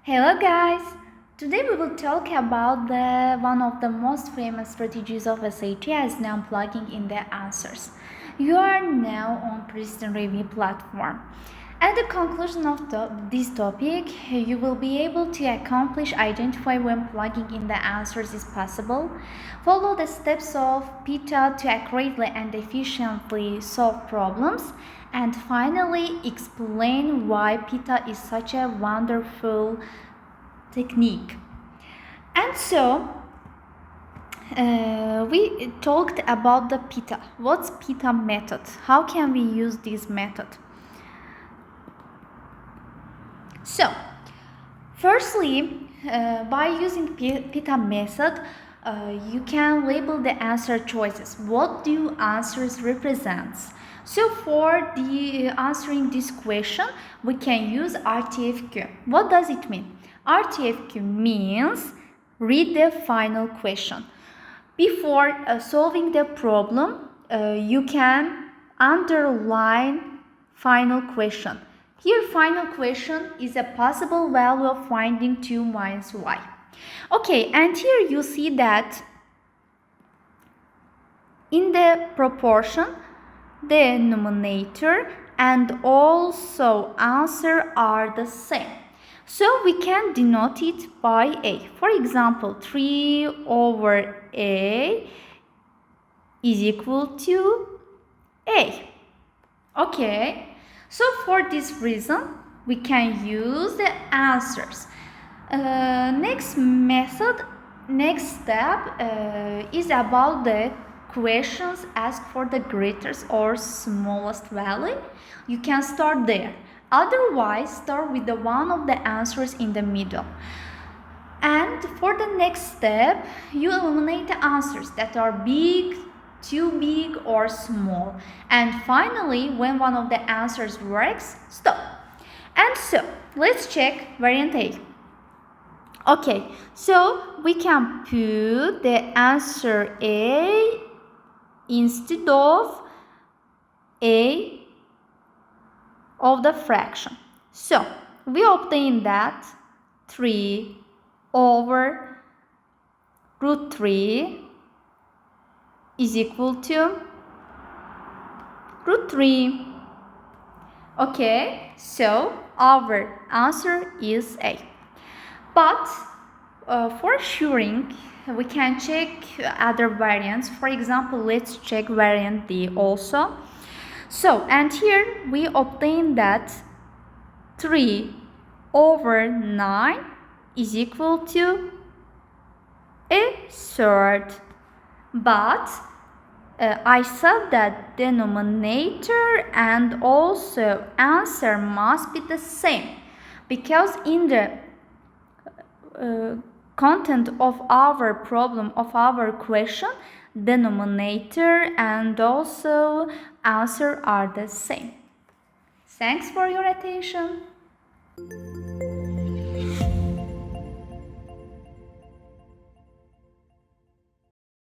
Hello guys! Today we will talk about one of the most famous strategies of SAT as now plugging in the answers. You are now on Precision Review platform. At the conclusion of this topic, you will be able to identify when plugging in the answers is possible, follow the steps of PITA to accurately and efficiently solve problems, and finally explain why PITA is such a wonderful technique. And so we talked about the PITA. What's PITA method? How can we use this method? So, firstly, by using PITA method, you can label the answer choices. What do answers represent? So for the answering this question, we can use RTFQ. What does it mean? RTFQ means read the final question. Before solving the problem, you can underline final question. Here, final question is a possible value of finding 2 minus y. Okay, and here you see that in the proportion, the numerator and also answer are the same. So we can denote it by a. For example, 3 over a is equal to a. Okay. So for this reason, we can use the answers. Next step is about the questions asked for the greatest or smallest value. You can start there. Otherwise, start with the one of the answers in the middle. And for the next step, you eliminate the answers that are big, too big or small, and finally when one of the answers works, stop. And so let's check variant A. Okay, so we can put the answer A instead of A of the fraction. So we obtain that 3 over root 3 is equal to root 3. Okay, so our answer is A. But for assuring, we can check other variants. For example, let's check variant D also. So, and here we obtain that 3 over 9 is equal to a third. But I said that denominator and also answer must be the same, because in the content of our problem, of our question, denominator and also answer are the same. Thanks for your attention.